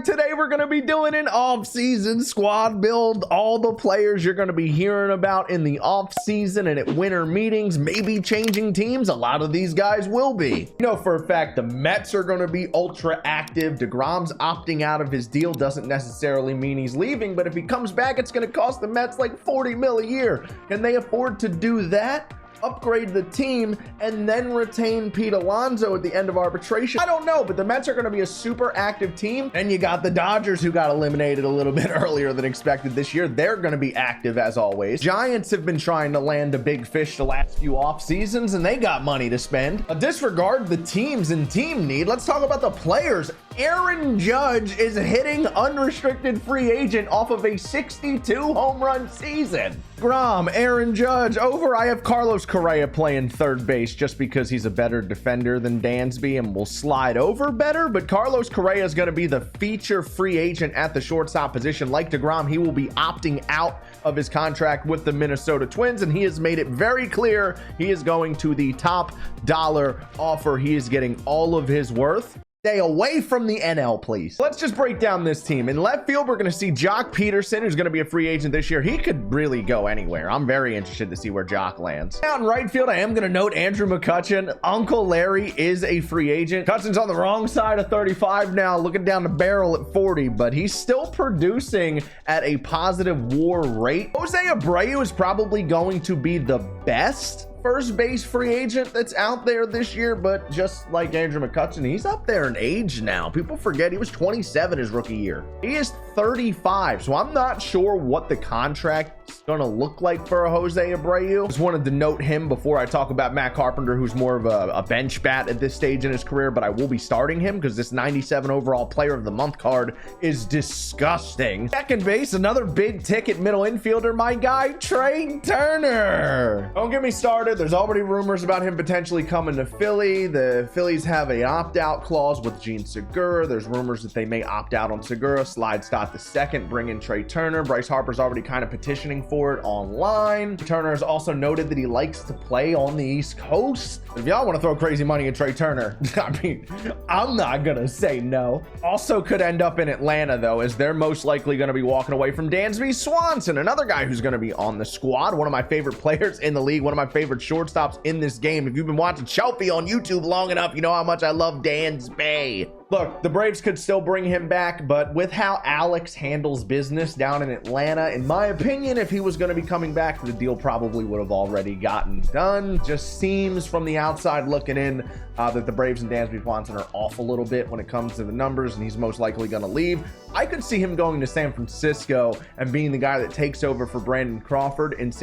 Today we're going to be doing an off-season squad build. All the players you're going to be hearing about in the off-season and at winter meetings, maybe changing teams. A lot of these guys will be. You know for a fact the Mets are going to be ultra active. DeGrom's opting out of his deal doesn't necessarily mean he's leaving, but if he comes back, it's going to cost the Mets like 40 mil a year. Can they afford to do that? Upgrade the team and then retain Pete Alonso at the end of arbitration? I don't know, but the Mets are going to be a super active team. And you got the Dodgers, who got eliminated a little bit earlier than expected this year. They're going to be active as always. Giants have been trying to land a big fish the last few off seasons, and they got money to spend. Disregard the teams and team need. Let's talk about the players. Aaron Judge is hitting unrestricted free agent off of a 62 home run season. Grom, Aaron Judge over. I have Carlos Correa playing third base just because he's a better defender than Dansby and will slide over better, but Carlos Correa is going to be the feature free agent at the shortstop position. Like DeGrom, he will be opting out of his contract with the Minnesota Twins, and he has made it very clear he is going to the top dollar offer. He is getting all of his worth. Stay away from the NL, please. Let's just break down this team. In left field, we're going to see Jock Peterson, who's going to be a free agent this year. He could really go anywhere. I'm very interested to see where Jock lands. Out in right field, I am going to note Andrew McCutchen. Uncle Larry is a free agent. McCutchen's on the wrong side of 35 now, looking down the barrel at 40, but he's still producing at a positive WAR rate. Jose Abreu is probably going to be the best first base free agent that's out there this year, but just like Andrew McCutchen, he's up there in age now. People forget he was 27 his rookie year. He is 35, so I'm not sure what the contract's gonna look like for a Jose Abreu. Just wanted to note him before I talk about Matt Carpenter, who's more of a bench bat at this stage in his career, but I will be starting him because this 97 overall player of the month card is disgusting. Second base, another big ticket middle infielder, my guy Trey Turner. Don't get me started. There's already rumors about him potentially coming to Philly. The Phillies have a opt-out clause with Gene Segura. There's rumors that they may opt out on Segura, slide Stott the second, bring in Trey Turner. Bryce Harper's already kind of petitioning for it online. Turner has also noted that he likes to play on the East Coast. If y'all want to throw crazy money at Trey Turner, I mean, I'm not gonna say no. Also could end up in Atlanta though, as they're most likely going to be walking away from Dansby Swanson, another guy who's going to be on the squad, one of my favorite players in the league, one of my favorite shortstops in this game. If you've been watching Shelfy on YouTube long enough, you know how much I love Dansby. Look, the Braves could still bring him back, but with how Alex handles business down in Atlanta, in my opinion, if he was going to be coming back, the deal probably would have already gotten done. Just seems from the outside looking in that the Braves and Dansby Swanson are off a little bit when it comes to the numbers, and he's most likely going to leave. I could see him going to San Francisco and being the guy that takes over for Brandon Crawford in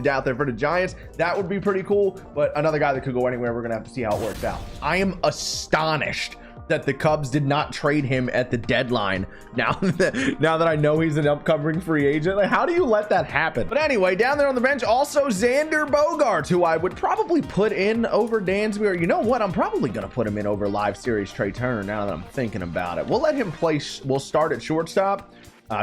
out there for the Giants. That would be pretty cool, but another guy that could go anywhere. We're going to have to see how it works out. I am astonished that the Cubs did not trade him at the deadline. Now that I know he's an upcoming free agent, like, how do you let that happen? But anyway, down there on the bench, also Xander Bogaerts, who I would probably put in over Dansby, or you know what? I'm probably going to put him in over live series Trey Turner now that I'm thinking about it. We'll let him play. We'll start at shortstop.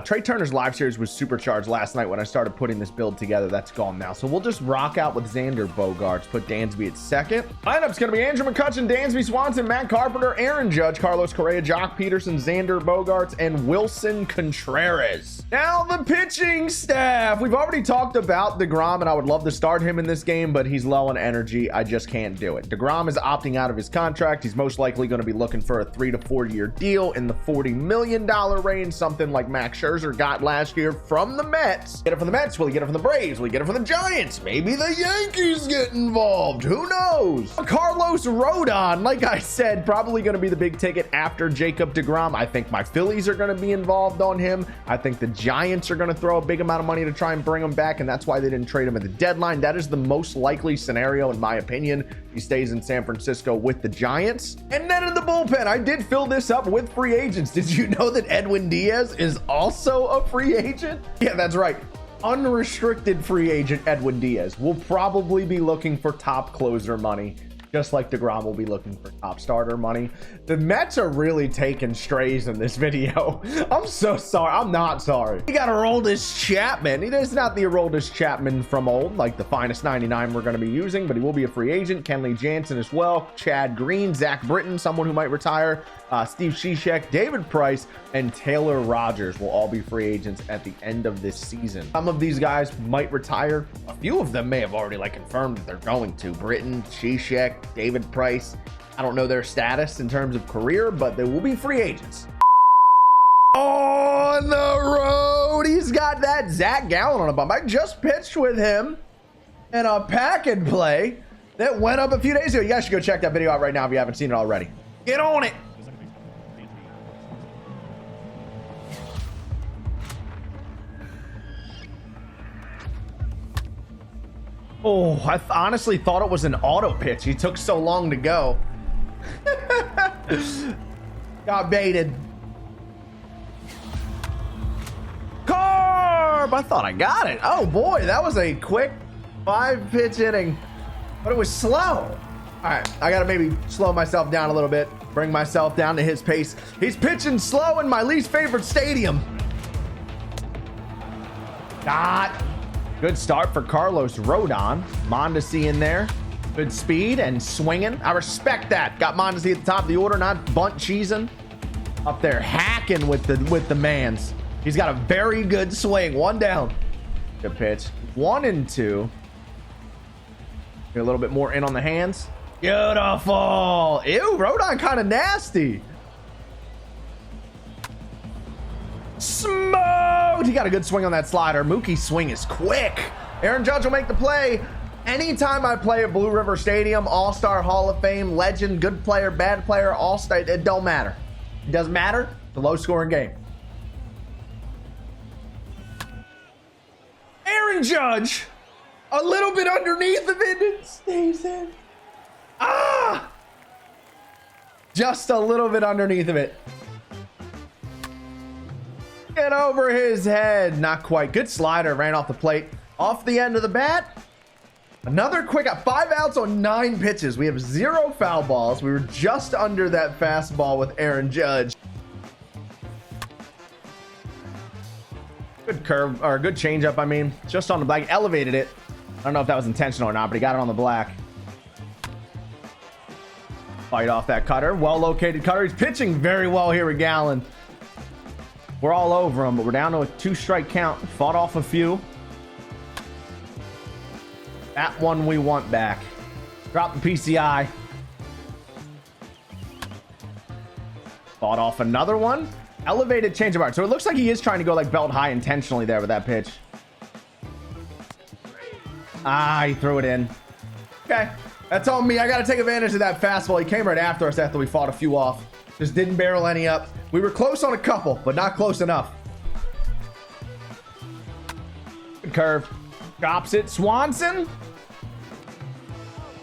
Trey Turner's live series was supercharged last night when I started putting this build together. That's gone now. So we'll just rock out with Xander Bogaerts, put Dansby at second. Lineup's going to be Andrew McCutchen, Dansby Swanson, Matt Carpenter, Aaron Judge, Carlos Correa, Jock Peterson, Xander Bogaerts, and Wilson Contreras. Now the pitching staff. We've already talked about DeGrom, and I would love to start him in this game, but he's low on energy. I just can't do it. DeGrom is opting out of his contract. He's most likely going to be looking for a 3 to 4 year deal in the $40 million range, something like Max Scherzer got last year from the Mets. Get it from the Mets? Will he get it from the Braves? Will he get it from the Giants? Maybe the Yankees get involved. Who knows? Carlos Rodon, like I said, probably going to be the big ticket after Jacob DeGrom. I think my Phillies are going to be involved on him. I think the Giants are going to throw a big amount of money to try and bring him back, and that's why they didn't trade him at the deadline. That is the most likely scenario, in my opinion. He stays in San Francisco with the Giants. And then in the bullpen, I did fill this up with free agents. Did you know that Edwin Diaz is also a free agent? Yeah, that's right. Unrestricted free agent Edwin Diaz will probably be looking for top closer money. Just like DeGrom will be looking for top starter money. The Mets are really taking strays in this video. I'm so sorry. I'm not sorry. We got Aroldis Chapman. He is not the Aroldis Chapman from old, like the finest 99 we're going to be using, but he will be a free agent. Kenley Jansen as well. Chad Green, Zach Britton, someone who might retire. Steve Cishek, David Price, and Taylor Rogers will all be free agents at the end of this season. Some of these guys might retire. A few of them may have already confirmed that they're going to. Britton, Cishek, David Price. I don't know their status in terms of career, but they will be free agents. On the road, he's got that Zach Gallen on a bump. I just pitched with him in a pack and play that went up a few days ago. You guys should go check that video out right now if you haven't seen it already. Get on it. Oh, I honestly thought it was an auto pitch. He took so long to go. Got baited. Carb! I thought I got it. Oh boy, that was a quick 5-pitch inning, but it was slow. All right, I gotta maybe slow myself down a little bit, bring myself down to his pace. He's pitching slow in my least favorite stadium. Got. Good start for Carlos Rodon. Mondesi in there. Good speed and swinging. I respect that. Got Mondesi at the top of the order, not bunt cheesing. Up there hacking with the mans. He's got a very good swing. One down. Good pitch. 1 and 2. Get a little bit more in on the hands. Beautiful. Ew, Rodon kind of nasty. Smoked! He got a good swing on that slider. Mookie's swing is quick. Aaron Judge will make the play. Anytime I play at Blue River Stadium, All-Star, Hall of Fame, legend, good player, bad player, All-Star, it don't matter. It doesn't matter. It's a low-scoring game. Aaron Judge, a little bit underneath of it, it stays in. Ah! Just a little bit underneath of it. Get over his head. Not quite. Good slider. Ran off the plate. Off the end of the bat. Another quick. 5 outs on 9 pitches. We have 0 foul balls. We were just under that fastball with Aaron Judge. Good curve, or good changeup, I mean. Just on the black. Elevated it. I don't know if that was intentional or not, but he got it on the black. Fight off that cutter. Well-located cutter. He's pitching very well here with Gallen. We're all over him, but we're down to a 2-strike count. Fought off a few. That one we want back. Drop the PCI. Fought off another one. Elevated change of art. So it looks like he is trying to go like belt high intentionally there with that pitch. Ah, he threw it in. Okay. That's on me. I got to take advantage of that fastball. He came right after us after we fought a few off. Just didn't barrel any up. We were close on a couple, but not close enough. Good curve. Drops it. Swanson.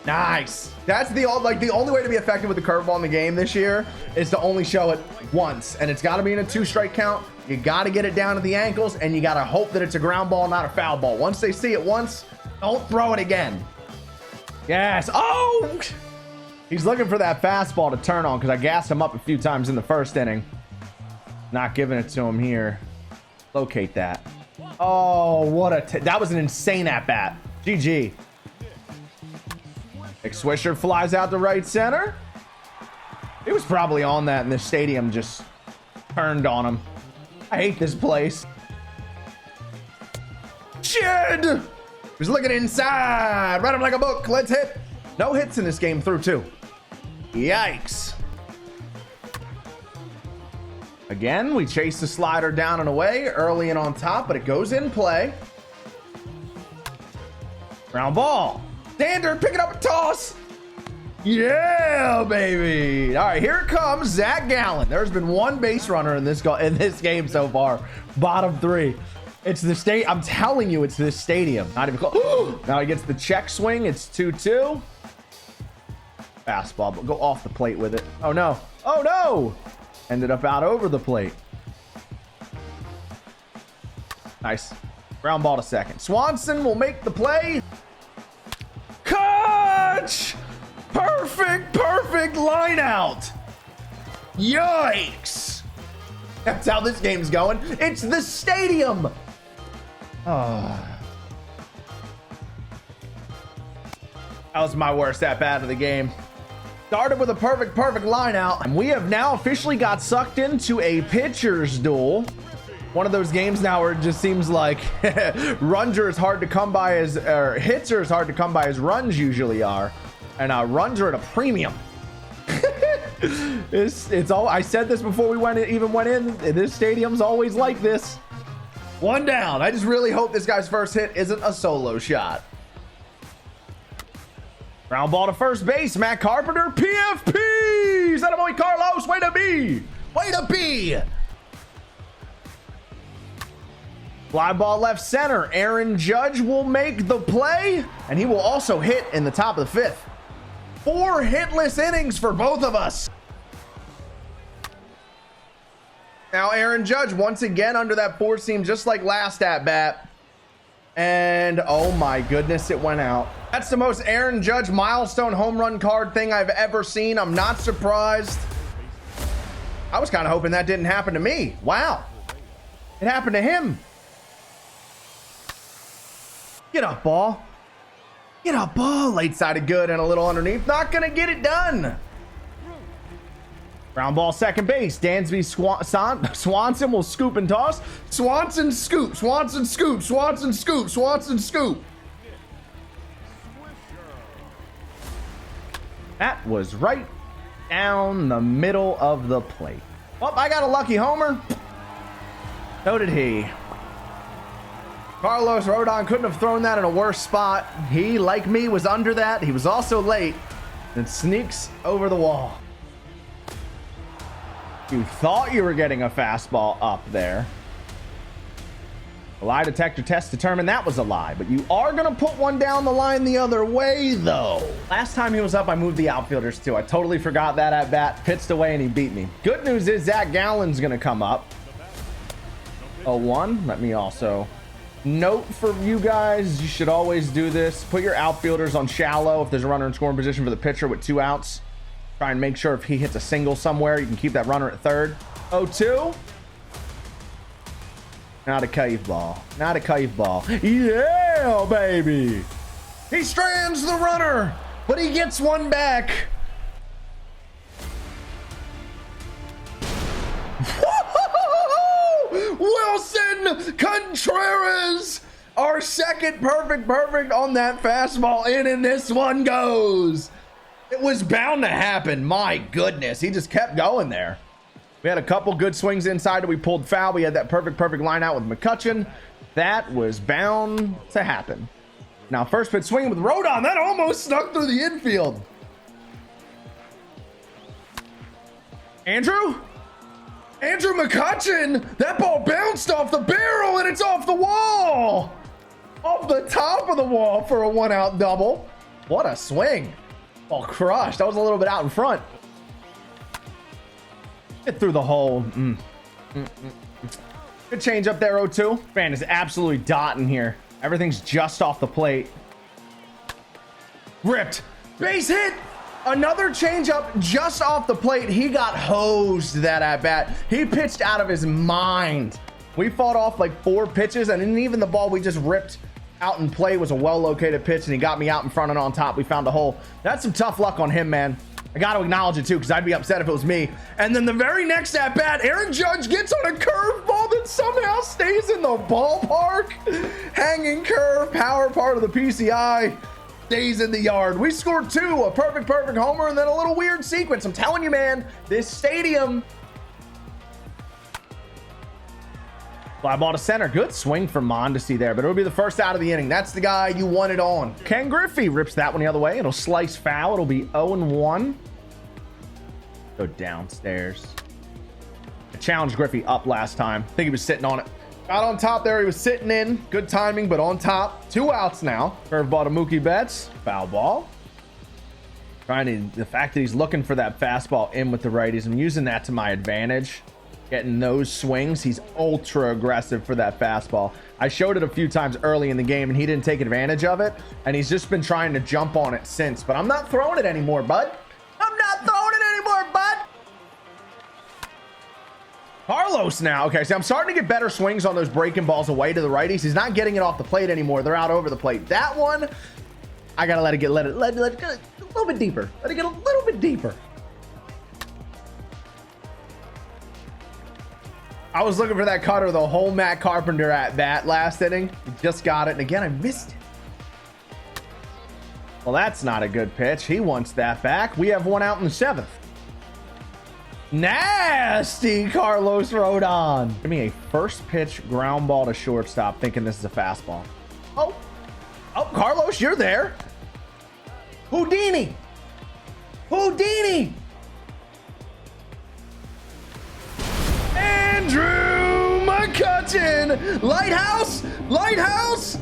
Nice. That's the only way to be effective with the curveball in the game this year is to only show it once. And it's got to be in a 2-strike count. You got to get it down to the ankles, and you got to hope that it's a ground ball, not a foul ball. Once they see it once, don't throw it again. Yes. Oh! He's looking for that fastball to turn on because I gassed him up a few times in the first inning. Not giving it to him here. Locate that. Oh, what that was an insane at-bat. GG. Nick Swisher flies out to right center. He was probably on that, and this stadium just turned on him. I hate this place. Shit! He's looking inside. Read him like a book. Let's hit. No hits in this game through 2. Yikes. Again, we chase the slider down and away early and on top, but it goes in play. Ground ball. Standard picking up a toss. Yeah, baby. All right, here it comes. Zach Gallen. There's been 1 base runner in this game so far. Bottom 3. It's the state. I'm telling you, it's this stadium. Not even close. Now he gets the check swing. It's 2-2. Fastball, but go off the plate with it. Oh no. Oh no. Ended up out over the plate. Nice. Ground ball to second. Swanson will make the play. Catch! Perfect. perfect line out. Yikes. That's how this game's going. It's the stadium. Oh. That was my worst at-bat of the game. Started with a perfect line out. And we have now officially got sucked into a pitcher's duel. One of those games now where it just seems like runs are as hard to come by as, or hits are as hard to come by as runs usually are. And runs are at a premium. It's all, I said this before we even went in. This stadium's always like this. One down. I just really hope this guy's first hit isn't a solo shot. Ground ball to first base. Matt Carpenter, PFP. Is that a boy Carlos? Way to be. Way to be. Fly ball left center. Aaron Judge will make the play, and he will also hit in the top of the fifth. 4 hitless innings for both of us. Now Aaron Judge once again under that 4 seam, just like last at bat. And oh my goodness, it went out. That's the most Aaron Judge milestone home run card thing I've ever seen. I'm not surprised. I was kind of hoping that didn't happen to me. Wow. It happened to him. Get up, ball. Get up, ball. Late sided good and a little underneath. Not going to get it done. Ground ball second base. Dansby Swanson will scoop and toss. Swanson scoop. Swanson scoop. Swanson scoop. Swanson scoop. That was right down the middle of the plate. Well, I got a lucky homer. So did he. Carlos Rodon couldn't have thrown that in a worse spot. He, like me, was under that. He was also late and sneaks over the wall. You thought you were getting a fastball up there. A lie detector test determined that was a lie, but you are going to put one down the line the other way, though. Last time he was up, I moved the outfielders, too. I totally forgot that at bat. Pitched away, and he beat me. Good news is Zach Gallen's going to come up. 0-1. Let me also note for you guys, you should always do this. Put your outfielders on shallow if there's a runner in scoring position for the pitcher with 2 outs. Try and make sure if he hits a single somewhere, you can keep that runner at third. 0-2. Not a cave ball. Not a cave ball. Yeah, baby. He strands the runner, but he gets one back. Wilson Contreras, our second perfect on that fastball in, and this one goes. It was bound to happen. My goodness, he just kept going there. We had a couple good swings inside that we pulled foul. We had that perfect line out with McCutcheon. That was bound to happen. Now first pitch swinging with Rodon. That almost snuck through the infield. Andrew McCutcheon. That ball bounced off the barrel and it's off the wall. Off the top of the wall for a 1-out double. What a swing. Ball crushed. That was a little bit out in front. Get through the hole. Good change up there, 0-2. Man is absolutely dotting here. Everything's just off the plate. Ripped. Base hit. Another changeup just off the plate. He got hosed that at bat. He pitched out of his mind. We fought off like 4 pitches, and even the ball we just ripped out in play was a well-located pitch, and he got me out in front and on top. We found a hole. That's some tough luck on him, man. I got to acknowledge it too, because I'd be upset if it was me. And then the very next at bat, Aaron Judge gets on a curveball that somehow stays in the ballpark. Hanging curve, power part of the PCI, stays in the yard. We scored 2, a perfect homer, and then a little weird sequence. I'm telling you, man, this stadium. Fly ball to center. Good swing from Mondesi there, but it'll be the first out of the inning. That's the guy you wanted on. Ken Griffey rips that one the other way. It'll slice foul. It'll be 0-1. Go downstairs. I challenged Griffey up last time. I think he was sitting on it. Got on top there. He was sitting in. Good timing, but on top. 2 outs now. Curveball to Mookie Betts. Foul ball. The fact that he's looking for that fastball in with the righties, I'm using that to my advantage. Getting those swings. He's ultra aggressive for that fastball. I showed it a few times early in the game and he didn't take advantage of it, and he's just been trying to jump on it since. But I'm not throwing it anymore, bud. I'm not throwing Carlos now. Okay, see, I'm starting to get better swings on those breaking balls away to the righties. He's not getting it off the plate anymore. They're out over the plate. That one, I gotta let it get a little bit deeper. Let it get a little bit deeper. I was looking for that cutter the whole Matt Carpenter at bat last inning. He just got it, and again, I missed it. Well, that's not a good pitch. He wants that back. We have one out in the 7th. Nasty Carlos Rodon. Give me a first pitch ground ball to shortstop, thinking this is a fastball. Oh, Carlos, you're there. Houdini. Andrew McCutchen. Lighthouse.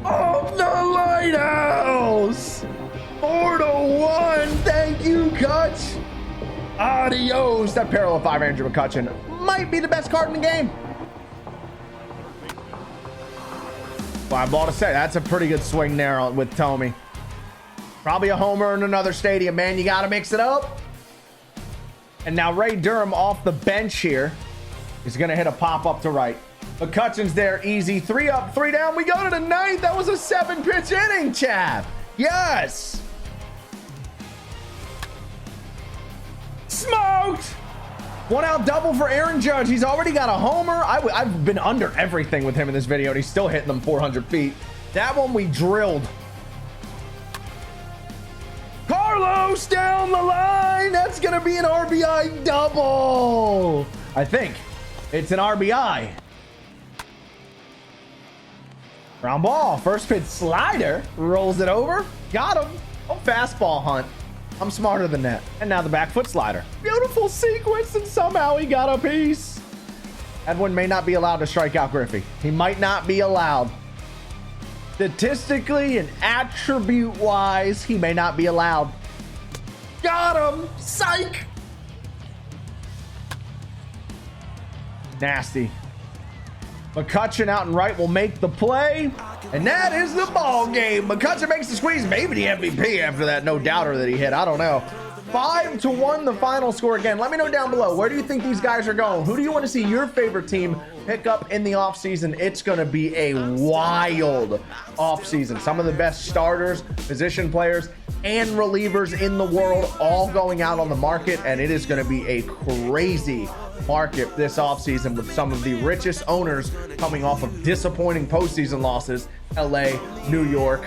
Oh, the lighthouse. 4-1. Thank you, Cutch. Adios. That parallel 5 Andrew McCutchen might be the best card in the game. Fly ball to say. That's a pretty good swing there with Tommy. Probably a homer in another stadium, man. You got to mix it up. And now Ray Durham off the bench here is going to hit a pop up to right. McCutchen's there, easy. 3 up, 3 down. We go to the 9th. That was a 7-pitch inning, chap. Yes. Smoked. 1 out double for Aaron Judge. He's already got a homer. I've been under everything with him in this video, and he's still hitting them 400 feet. That one we drilled. Carlos down the line. That's going to be an RBI double. I think it's an RBI. Ground ball. First pitch slider. Rolls it over. Got him. Oh, fastball hunt. I'm smarter than that. And now the back foot slider. Beautiful sequence, and somehow he got a piece. Edwin may not be allowed to strike out Griffey. He might not be allowed. Statistically and attribute-wise, he may not be allowed. Got him. Psych. Nasty. McCutchen out and right will make the play. And that is the ball game. McCutchen makes the squeeze. Maybe the MVP after that no-doubter that he hit. I don't know. 5-1 the final score again. Let me know down below. Where do you think these guys are going? Who do you want to see your favorite team pick up in the offseason? It's going to be a wild offseason. Some of the best starters, position players, and relievers in the world all going out on the market. And it is going to be a crazy market this offseason with some of the richest owners coming off of disappointing postseason losses. LA, New York.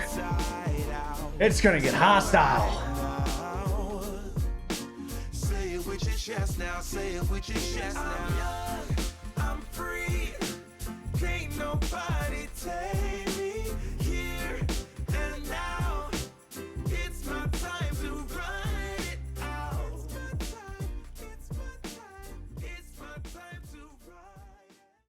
It's going to get hostile. Say it with your chest now.